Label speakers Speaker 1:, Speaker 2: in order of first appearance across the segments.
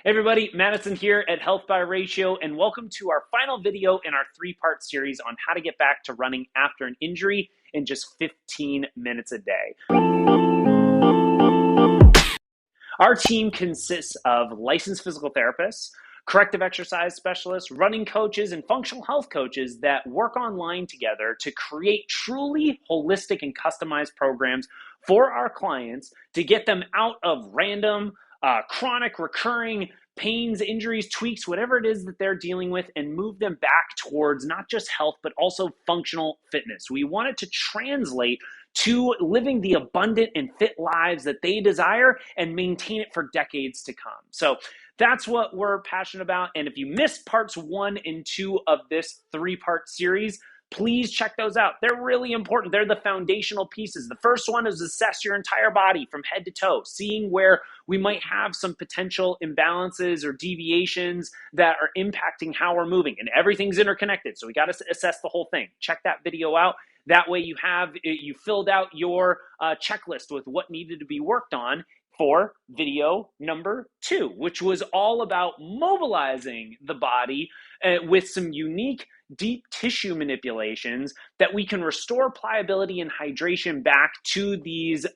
Speaker 1: Hey everybody, Madison here at Health by Ratio, and welcome to our final video in our three-part series on how to get back to running after an injury in just 15 minutes a day. Our team consists of licensed physical therapists, corrective exercise specialists, running coaches, and functional health coaches that work online together to create truly holistic and customized programs for our clients to get them out of random, chronic, recurring pains, injuries, tweaks, whatever it is that they're dealing with, and move them back towards not just health, but also functional fitness. We want it to translate to living the abundant and fit lives that they desire and maintain it for decades to come. So that's what we're passionate about. And if you missed parts 1 and 2 of this 3-part series, please check those out. They're really important. They're the foundational pieces. The first one is assess your entire body from head to toe, seeing where we might have some potential imbalances or deviations that are impacting how we're moving. And everything's interconnected, so we got to assess the whole thing. Check that video out. That way you filled out your checklist with what needed to be worked on for video number 2, which was all about mobilizing the body with some unique deep tissue manipulations that we can restore pliability and hydration back to these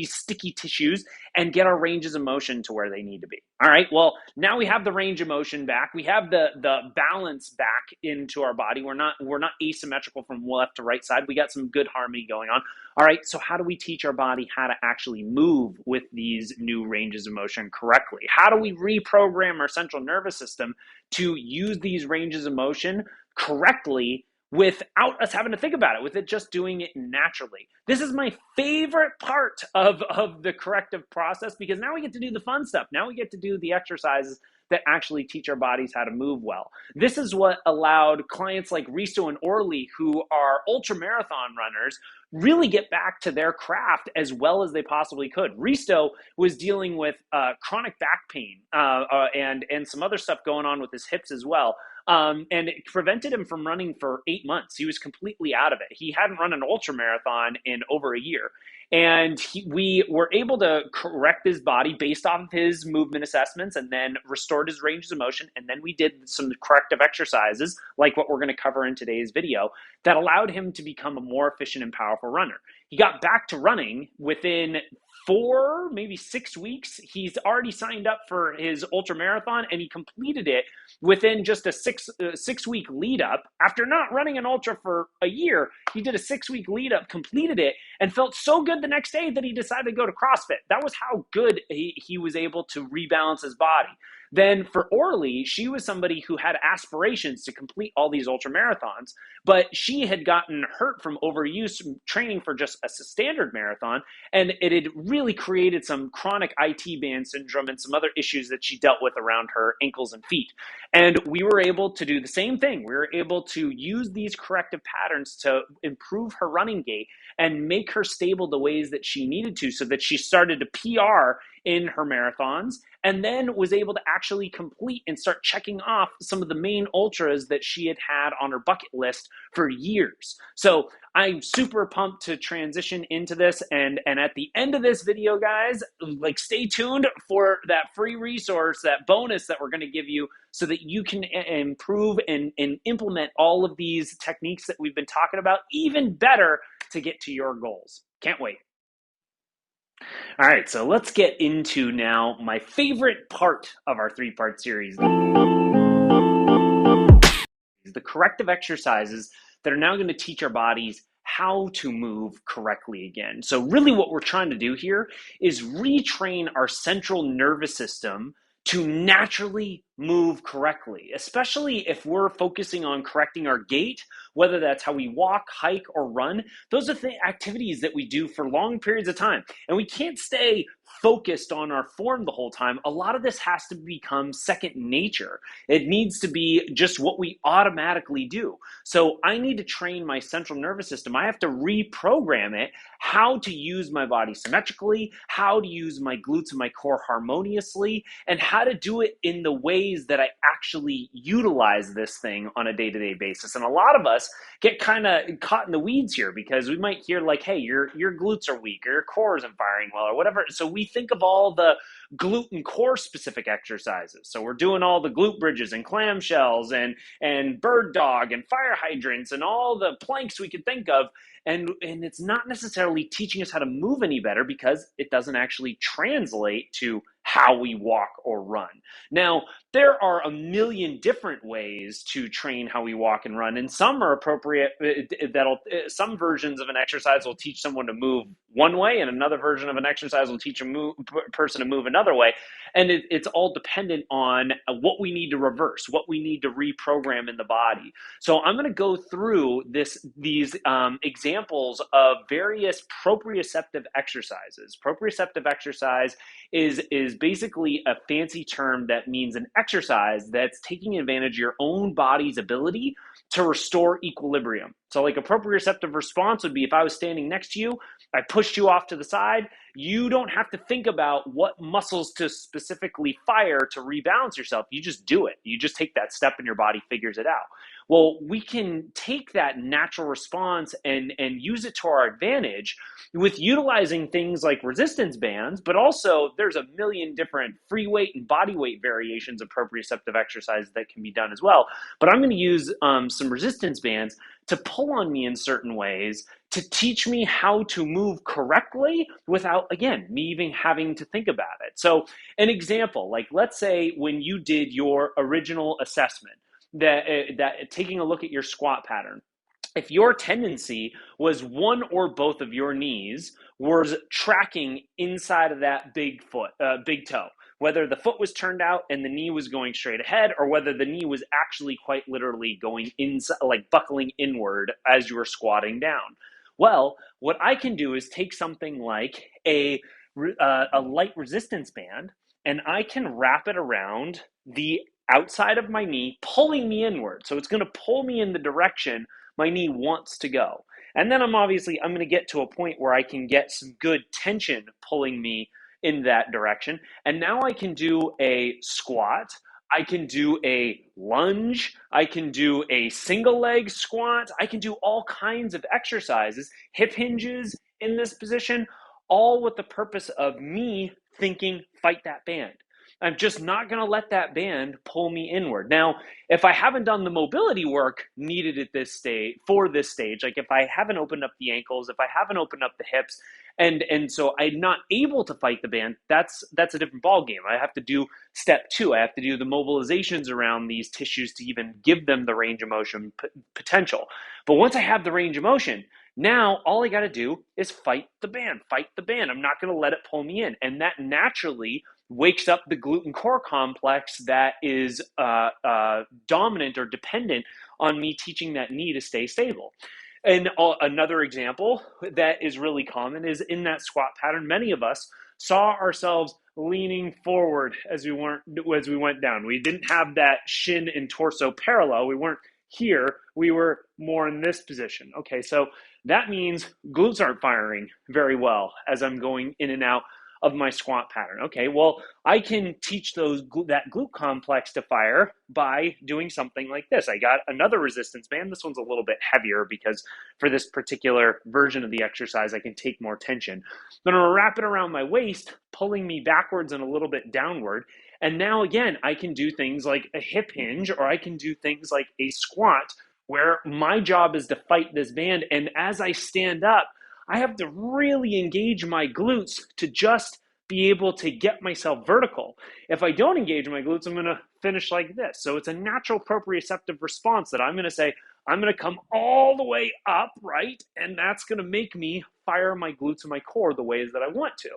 Speaker 1: sticky tissues and get our ranges of motion to where they need to be. All right, well, now we have the range of motion back. We have the balance back into our body. We're not asymmetrical from left to right side. We got some good harmony going on. All right, so how do we teach our body how to actually move with these new ranges of motion correctly? How do we reprogram our central nervous system to use these ranges of motion correctly without us having to think about it, with it just doing it naturally? This is my favorite part of the corrective process, because now we get to do the fun stuff. Now we get to do the exercises that actually teach our bodies how to move well. This is what allowed clients like Risto and Orly, who are ultra marathon runners, really get back to their craft as well as they possibly could. Risto was dealing with chronic back pain and some other stuff going on with his hips as well. And it prevented him from running for 8 months. He was completely out of it. He hadn't run an ultra marathon in over a year. And we were able to correct his body based off of his movement assessments, and then restored his ranges of motion. And then we did some corrective exercises, like what we're going to cover in today's video, that allowed him to become a more efficient and powerful runner. He got back to running within 4, maybe 6 weeks. He's already signed up for his ultra marathon, and he completed it within just a six-week lead up. After not running an ultra for a year, he did a 6-week lead up, completed it, and felt so good the next day that he decided to go to CrossFit. That was how good he was able to rebalance his body. Then for Orly, she was somebody who had aspirations to complete all these ultra marathons, but she had gotten hurt from overuse training for just a standard marathon, and it had really created some chronic IT band syndrome and some other issues that she dealt with around her ankles and feet. And we were able to do the same thing. We were able to use these corrective patterns to improve her running gait and make her stable the ways that she needed to, so that she started to PR in her marathons, and then was able to actually complete and start checking off some of the main ultras that she had had on her bucket list for years. So I'm super pumped to transition into this, and at the end of this video, guys, like, stay tuned for that free resource, that bonus that we're going to give you, so that you can improve and implement all of these techniques that we've been talking about even better to get to your goals. Can't wait. All right, so let's get into now my favorite part of our 3-part series, the corrective exercises that are now going to teach our bodies how to move correctly again. So really what we're trying to do here is retrain our central nervous system to naturally move correctly, especially if we're focusing on correcting our gait, whether that's how we walk, hike, or run. Those are the activities that we do for long periods of time, and we can't stay focused on our form the whole time. A lot of this has to become second nature. It needs to be just what we automatically do. So I need to train my central nervous system. I have to reprogram it how to use my body symmetrically, how to use my glutes and my core harmoniously, and how to do it in the ways that I actually utilize this thing on a day-to-day basis. And a lot of us get kind of caught in the weeds here, because we might hear like, hey, your glutes are weak, or your core isn't firing well, or whatever. So we we think of all the glute and core specific exercises. So we're doing all the glute bridges and clamshells and bird dog and fire hydrants and all the planks we could think of. And it's not necessarily teaching us how to move any better because it doesn't actually translate to how we walk or run. Now, there are a million different ways to train how we walk and run, and some are appropriate. Some versions of an exercise will teach someone to move one way, and another version of an exercise will teach a person to move another way. And it's all dependent on what we need to reverse, what we need to reprogram in the body. So I'm going to go through these examples of various proprioceptive exercises. Proprioceptive exercise is basically a fancy term that means an exercise that's taking advantage of your own body's ability to restore equilibrium. So like a proprioceptive response would be if I was standing next to you, I pushed you off to the side, you don't have to think about what muscles to specifically fire to rebalance yourself. You just do it. You just take that step and your body figures it out. Well, we can take that natural response and use it to our advantage with utilizing things like resistance bands, but also there's a million different free weight and body weight variations of proprioceptive exercises that can be done as well. But I'm going to use some resistance bands to pull on me in certain ways to teach me how to move correctly without, again, me even having to think about it. So an example, like let's say when you did your original assessment, that taking a look at your squat pattern, if your tendency was one or both of your knees was tracking inside of that big toe, whether the foot was turned out and the knee was going straight ahead, or whether the knee was actually quite literally going inside, like buckling inward as you were squatting down. Well, what I can do is take something like a light resistance band, and I can wrap it around the outside of my knee, pulling me inward. So it's going to pull me in the direction my knee wants to go. And then I'm going to get to a point where I can get some good tension pulling me in that direction. And now I can do a squat. I can do a lunge. I can do a single leg squat. I can do all kinds of exercises, hip hinges in this position, all with the purpose of me thinking, fight that band. I'm just not going to let that band pull me inward. Now, if I haven't done the mobility work needed at this stage, like if I haven't opened up the ankles, if I haven't opened up the hips, and so I'm not able to fight the band, that's a different ballgame. I have to do step 2. I have to do the mobilizations around these tissues to even give them the range of motion potential. But once I have the range of motion, now all I got to do is fight the band. I'm not going to let it pull me in. And that naturally wakes up the glute and core complex that is dominant or dependent on me teaching that knee to stay stable. And another example that is really common is in that squat pattern, many of us saw ourselves leaning forward as we went down. We didn't have that shin and torso parallel. We weren't here. We were more in this position. Okay, so that means glutes aren't firing very well as I'm going in and out of my squat pattern. Okay, well, I can teach that glute complex to fire by doing something like this. I got another resistance band. This one's a little bit heavier because for this particular version of the exercise, I can take more tension. Then I'm gonna wrap it around my waist, pulling me backwards and a little bit downward. And now again, I can do things like a hip hinge, or I can do things like a squat where my job is to fight this band. And as I stand up, I have to really engage my glutes to just be able to get myself vertical. If I don't engage my glutes, I'm going to finish like this. So it's a natural proprioceptive response that I'm going to say, I'm going to come all the way up, right? And that's going to make me fire my glutes and my core the ways that I want to.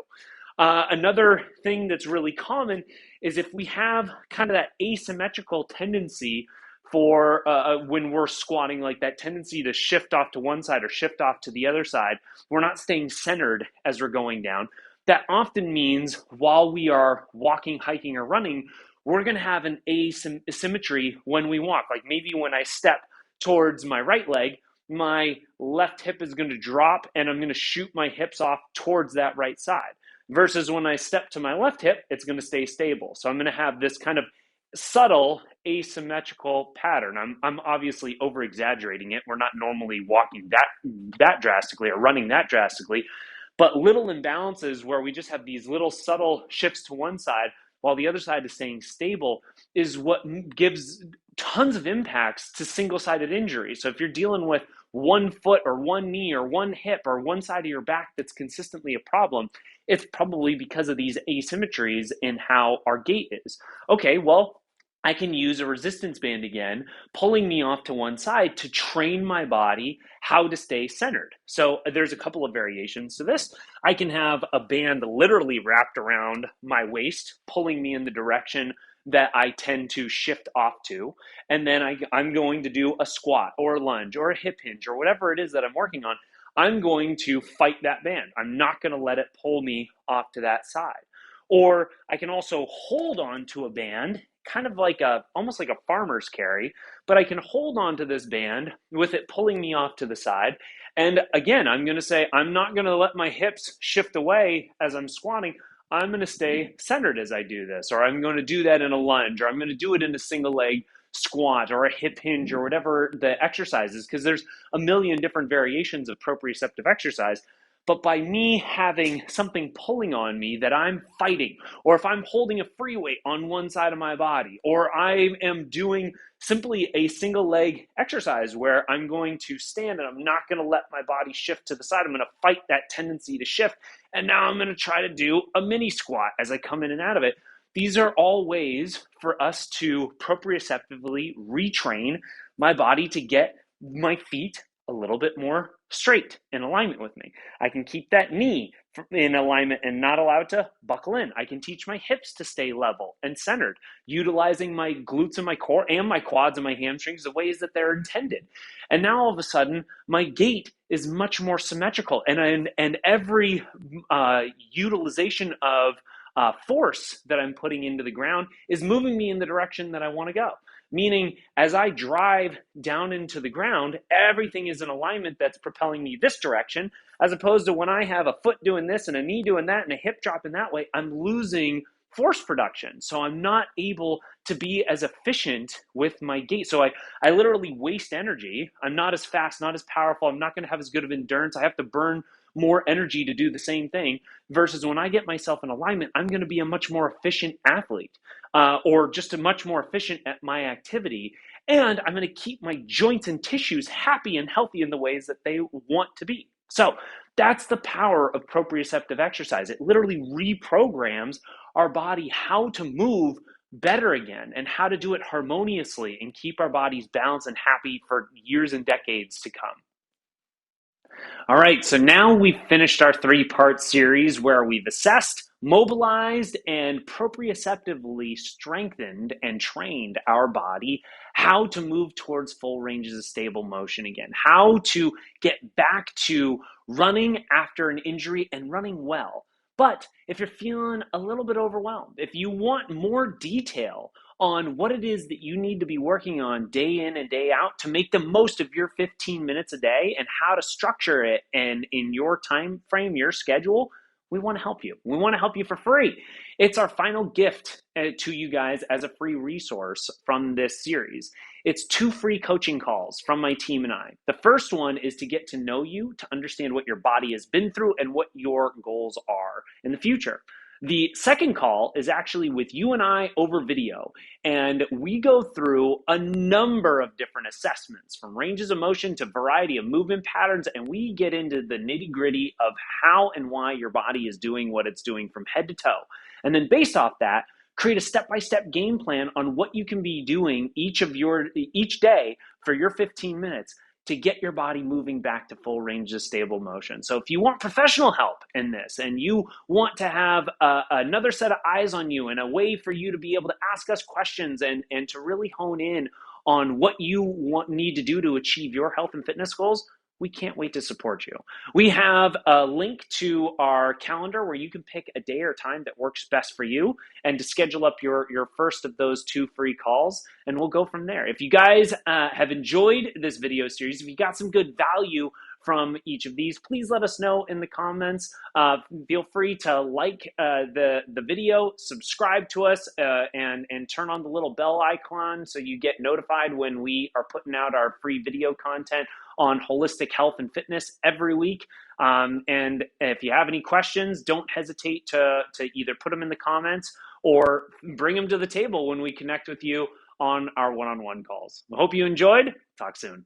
Speaker 1: Another thing that's really common is if we have kind of that asymmetrical tendency for when we're squatting, like that tendency to shift off to one side or shift off to the other side, we're not staying centered as we're going down. That often means while we are walking, hiking, or running, we're going to have an asymmetry when we walk. Like maybe when I step towards my right leg, my left hip is going to drop and I'm going to shoot my hips off towards that right side. Versus when I step to my left hip, it's going to stay stable. So I'm going to have this kind of subtle asymmetrical pattern. I'm obviously over exaggerating it. We're not normally walking that drastically or running that drastically, But little imbalances where we just have these little subtle shifts to one side while the other side is staying stable is what gives tons of impacts to single-sided injury. So if you're dealing with one foot or one knee or one hip or one side of your back that's consistently a problem, it's probably because of these asymmetries in how our gait is. Okay, well, I can use a resistance band again, pulling me off to one side to train my body how to stay centered. So there's a couple of variations to this. I can have a band literally wrapped around my waist, pulling me in the direction that I tend to shift off to. And then I'm going to do a squat or a lunge or a hip hinge or whatever it is that I'm working on. I'm going to fight that band. I'm not going to let it pull me off to that side. Or I can also hold on to a band, kind of like almost like a farmer's carry, but I can hold on to this band with it pulling me off to the side. And again, I'm going to say, I'm not going to let my hips shift away as I'm squatting. I'm going to stay centered as I do this, or I'm going to do that in a lunge, or I'm going to do it in a single leg squat or a hip hinge or whatever the exercise is, because there's a million different variations of proprioceptive exercise. But by me having something pulling on me that I'm fighting, or if I'm holding a free weight on one side of my body, or I am doing simply a single leg exercise where I'm going to stand and I'm not going to let my body shift to the side, I'm going to fight that tendency to shift. And now I'm going to try to do a mini squat as I come in and out of it. These are all ways for us to proprioceptively retrain my body to get my feet a little bit more straight in alignment with me. I can keep that knee in alignment and not allow it to buckle in. I can teach my hips to stay level and centered, utilizing my glutes and my core and my quads and my hamstrings the ways that they're intended. And now all of a sudden, my gait is much more symmetrical, and every utilization of force that I'm putting into the ground is moving me in the direction that I want to go. Meaning, as I drive down into the ground, everything is in alignment that's propelling me this direction, as opposed to when I have a foot doing this and a knee doing that and a hip dropping that way, I'm losing force production. So I'm not able to be as efficient with my gait. So I literally waste energy. I'm not as fast, not as powerful. I'm not going to have as good of endurance. I have to burn more energy to do the same thing, versus when I get myself in alignment, I'm going to be a much more efficient athlete, or just a much more efficient at my activity. And I'm going to keep my joints and tissues happy and healthy in the ways that they want to be. So that's the power of proprioceptive exercise. It literally reprograms our body how to move better again and how to do it harmoniously and keep our bodies balanced and happy for years and decades to come. All right, so now we've finished our three-part series where we've assessed, mobilized, and proprioceptively strengthened and trained our body how to move towards full ranges of stable motion again, how to get back to running after an injury and running well. But if you're feeling a little bit overwhelmed, if you want more detail on what it is that you need to be working on day in and day out to make the most of your 15 minutes a day and how to structure it and in your time frame, your schedule, we want to help you. We want to help you for free. It's our final gift to you guys as a free resource from this series. It's 2 free coaching calls from my team and I. The first one is to get to know you, to understand what your body has been through and what your goals are in the future. The second call is actually with you and I over video, and we go through a number of different assessments from ranges of motion to variety of movement patterns, and we get into the nitty-gritty of how and why your body is doing what it's doing from head to toe. And then based off that, create a step-by-step game plan on what you can be doing each day for your 15 minutes to get your body moving back to full range of stable motion. So if you want professional help in this and you want to have another set of eyes on you and a way for you to be able to ask us questions and to really hone in on what you need to do to achieve your health and fitness goals, we can't wait to support you. We have a link to our calendar where you can pick a day or time that works best for you and to schedule up your first of those 2 free calls, and we'll go from there. If you guys have enjoyed this video series, if you got some good value from each of these, please let us know in the comments. Feel free to like the video, subscribe to us, and turn on the little bell icon so you get notified when we are putting out our free video content. on holistic health and fitness every week. And if you have any questions, don't hesitate to either put them in the comments or bring them to the table when we connect with you on our one-on-one calls. I hope you enjoyed. Talk soon.